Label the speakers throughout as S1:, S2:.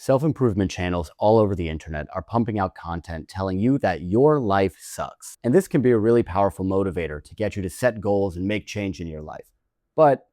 S1: Self-improvement channels all over the internet are pumping out content telling you that your life sucks. And this can be a really powerful motivator to get you to set goals and make change in your life. But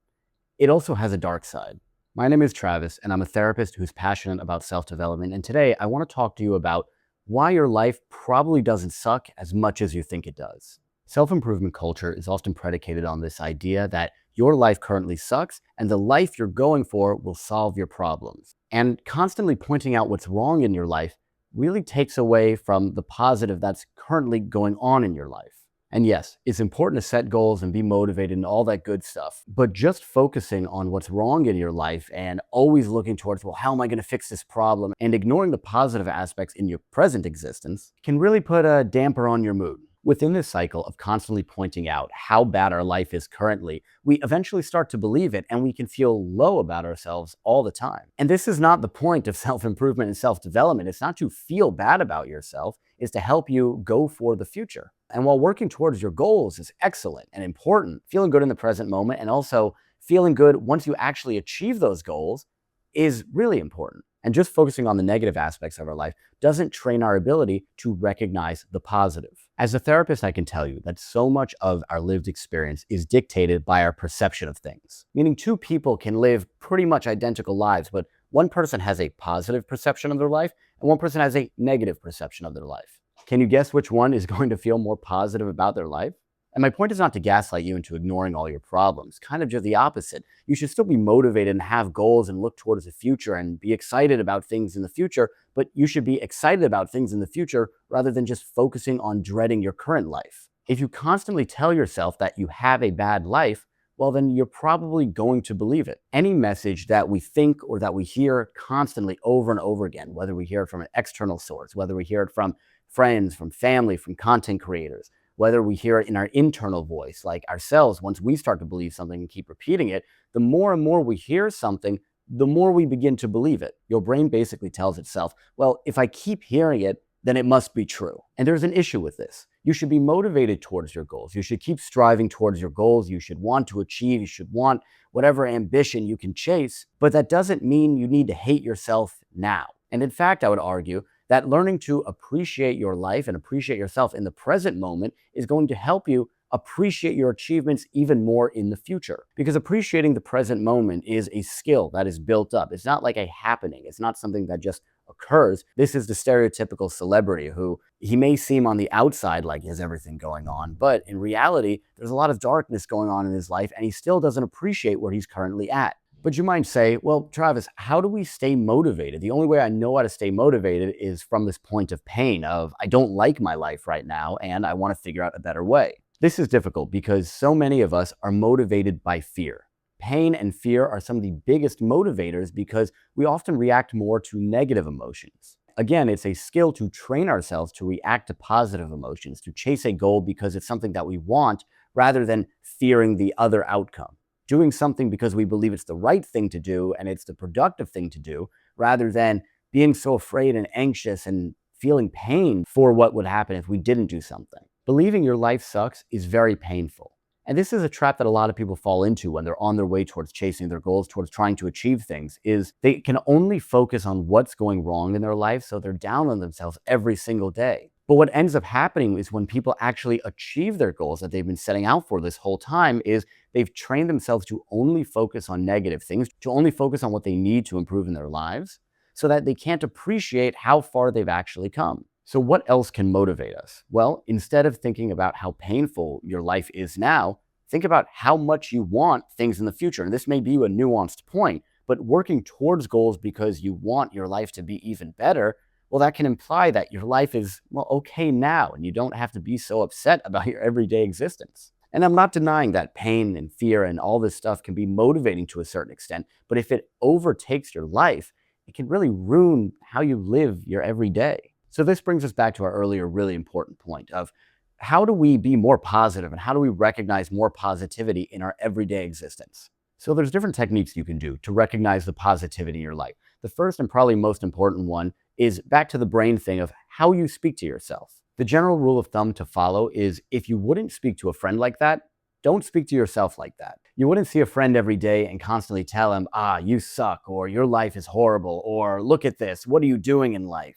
S1: it also has a dark side. My name is Travis, and I'm a therapist who's passionate about self-development. And today I want to talk to you about why your life probably doesn't suck as much as you think it does. Self-improvement culture is often predicated on this idea that your life currently sucks and the life you're going for will solve your problems. And constantly pointing out what's wrong in your life really takes away from the positive that's currently going on in your life. And yes, it's important to set goals and be motivated and all that good stuff, but just focusing on what's wrong in your life and always looking towards, well, how am I going to fix this problem, and ignoring the positive aspects in your present existence can really put a damper on your mood. Within this cycle of constantly pointing out how bad our life is currently, we eventually start to believe it and we can feel low about ourselves all the time. And this is not the point of self-improvement and self-development. It's not to feel bad about yourself, it's to help you go for the future. And while working towards your goals is excellent and important, feeling good in the present moment and also feeling good once you actually achieve those goals is really important. And just focusing on the negative aspects of our life doesn't train our ability to recognize the positive. As a therapist, I can tell you that so much of our lived experience is dictated by our perception of things. Meaning two people can live pretty much identical lives, but one person has a positive perception of their life and one person has a negative perception of their life. Can you guess which one is going to feel more positive about their life? And my point is not to gaslight you into ignoring all your problems, kind of just the opposite. You should still be motivated and have goals and look towards the future and be excited about things in the future, but you should be excited about things in the future rather than just focusing on dreading your current life. If you constantly tell yourself that you have a bad life, well, then you're probably going to believe it. Any message that we think or that we hear constantly over and over again, whether we hear it from an external source, whether we hear it from friends, from family, from content creators, whether we hear it in our internal voice, like ourselves, once we start to believe something and keep repeating it, the more and more we hear something, the more we begin to believe it. Your brain basically tells itself, well, if I keep hearing it, then it must be true. And there's an issue with this. You should be motivated towards your goals. You should keep striving towards your goals. You should want to achieve. You should want whatever ambition you can chase. But that doesn't mean you need to hate yourself now. And in fact, I would argue that learning to appreciate your life and appreciate yourself in the present moment is going to help you appreciate your achievements even more in the future. Because appreciating the present moment is a skill that is built up. It's not like a happening. It's not something that just occurs. This is the stereotypical celebrity who he may seem on the outside like he has everything going on, but in reality, there's a lot of darkness going on in his life and he still doesn't appreciate where he's currently at. But you might say, well, Travis, how do we stay motivated? The only way I know how to stay motivated is from this point of pain of I don't like my life right now and I want to figure out a better way. This is difficult because so many of us are motivated by fear. Pain and fear are some of the biggest motivators because we often react more to negative emotions. Again, it's a skill to train ourselves to react to positive emotions, to chase a goal because it's something that we want rather than fearing the other outcome. Doing something because we believe it's the right thing to do and it's the productive thing to do, rather than being so afraid and anxious and feeling pain for what would happen if we didn't do something. Believing your life sucks is very painful. And this is a trap that a lot of people fall into when they're on their way towards chasing their goals, towards trying to achieve things, is they can only focus on what's going wrong in their life, so they're down on themselves every single day. But what ends up happening is when people actually achieve their goals that they've been setting out for this whole time is they've trained themselves to only focus on negative things, to only focus on what they need to improve in their lives, so that they can't appreciate how far they've actually come. So what else can motivate us? Well, instead of thinking about how painful your life is now, think about how much you want things in the future. And this may be a nuanced point, but working towards goals because you want your life to be even better, well, that can imply that your life is, well, okay now, and you don't have to be so upset about your everyday existence. And I'm not denying that pain and fear and all this stuff can be motivating to a certain extent, but if it overtakes your life, it can really ruin how you live your everyday. So this brings us back to our earlier really important point of how do we be more positive and how do we recognize more positivity in our everyday existence? So there's different techniques you can do to recognize the positivity in your life. The first and probably most important one is back to the brain thing of how you speak to yourself. The general rule of thumb to follow is if you wouldn't speak to a friend like that, don't speak to yourself like that. You wouldn't see a friend every day and constantly tell him, you suck, or your life is horrible, or look at this, what are you doing in life?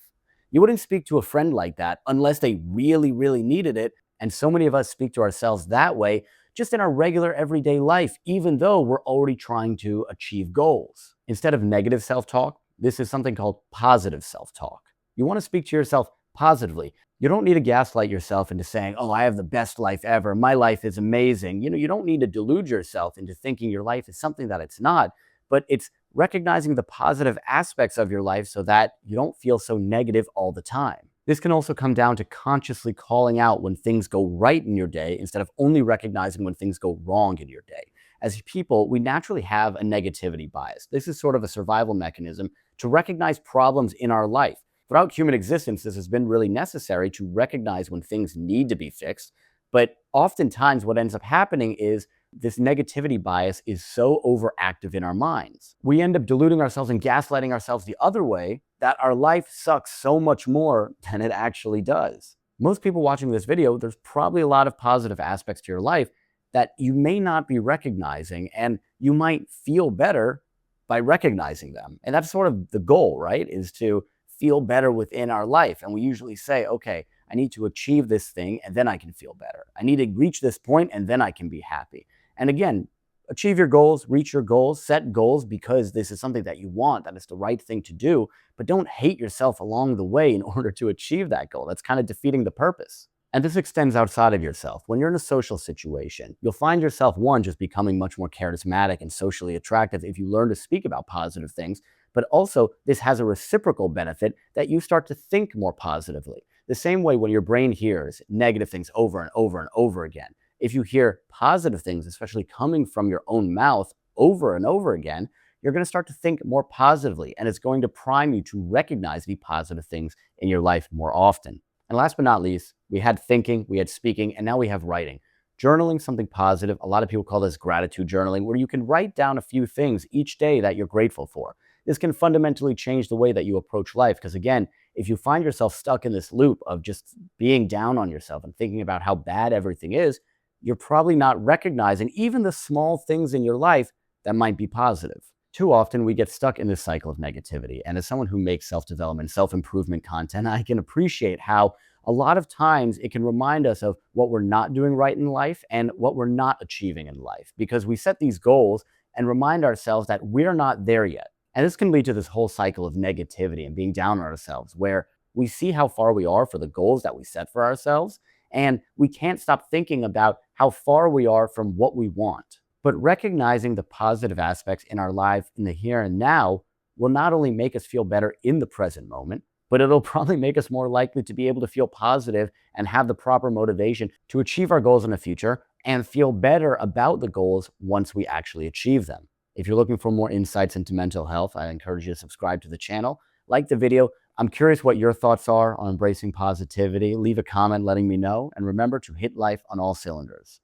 S1: You wouldn't speak to a friend like that unless they really, really needed it. And so many of us speak to ourselves that way just in our regular everyday life, even though we're already trying to achieve goals. Instead of negative self talk, this is something called positive self talk. You want to speak to yourself positively. You don't need to gaslight yourself into saying, oh, I have the best life ever. My life is amazing. You don't need to delude yourself into thinking your life is something that it's not, but it's recognizing the positive aspects of your life so that you don't feel so negative all the time. This can also come down to consciously calling out when things go right in your day instead of only recognizing when things go wrong in your day. As people, we naturally have a negativity bias. This is sort of a survival mechanism to recognize problems in our life. Throughout human existence, this has been really necessary to recognize when things need to be fixed. But oftentimes, what ends up happening is this negativity bias is so overactive in our minds. We end up deluding ourselves and gaslighting ourselves the other way that our life sucks so much more than it actually does. Most people watching this video, there's probably a lot of positive aspects to your life that you may not be recognizing, and you might feel better by recognizing them. And that's sort of the goal, right? Is to feel better within our life. And we usually say, okay, I need to achieve this thing and then I can feel better. I need to reach this point and then I can be happy. And again, achieve your goals, reach your goals, set goals because this is something that you want, that is the right thing to do, but don't hate yourself along the way in order to achieve that goal. That's kind of defeating the purpose. And this extends outside of yourself. When you're in a social situation, you'll find yourself, one, just becoming much more charismatic and socially attractive if you learn to speak about positive things. But also, this has a reciprocal benefit that you start to think more positively. The same way when your brain hears negative things over and over and over again, if you hear positive things, especially coming from your own mouth over and over again, you're going to start to think more positively, and it's going to prime you to recognize the positive things in your life more often. And last but not least, we had thinking, we had speaking, and now we have writing. Journaling something positive. A lot of people call this gratitude journaling, where you can write down a few things each day that you're grateful for. This can fundamentally change the way that you approach life. Because again, if you find yourself stuck in this loop of just being down on yourself and thinking about how bad everything is, you're probably not recognizing even the small things in your life that might be positive. Too often, we get stuck in this cycle of negativity. And as someone who makes self-development, self-improvement content, I can appreciate how a lot of times it can remind us of what we're not doing right in life and what we're not achieving in life, because we set these goals and remind ourselves that we're not there yet. And this can lead to this whole cycle of negativity and being down on ourselves, where we see how far we are for the goals that we set for ourselves, and we can't stop thinking about how far we are from what we want. But recognizing the positive aspects in our life in the here and now will not only make us feel better in the present moment, but it'll probably make us more likely to be able to feel positive and have the proper motivation to achieve our goals in the future and feel better about the goals once we actually achieve them. If you're looking for more insights into mental health, I encourage you to subscribe to the channel, like the video. I'm curious what your thoughts are on embracing positivity. Leave a comment letting me know, and remember to hit life on all cylinders.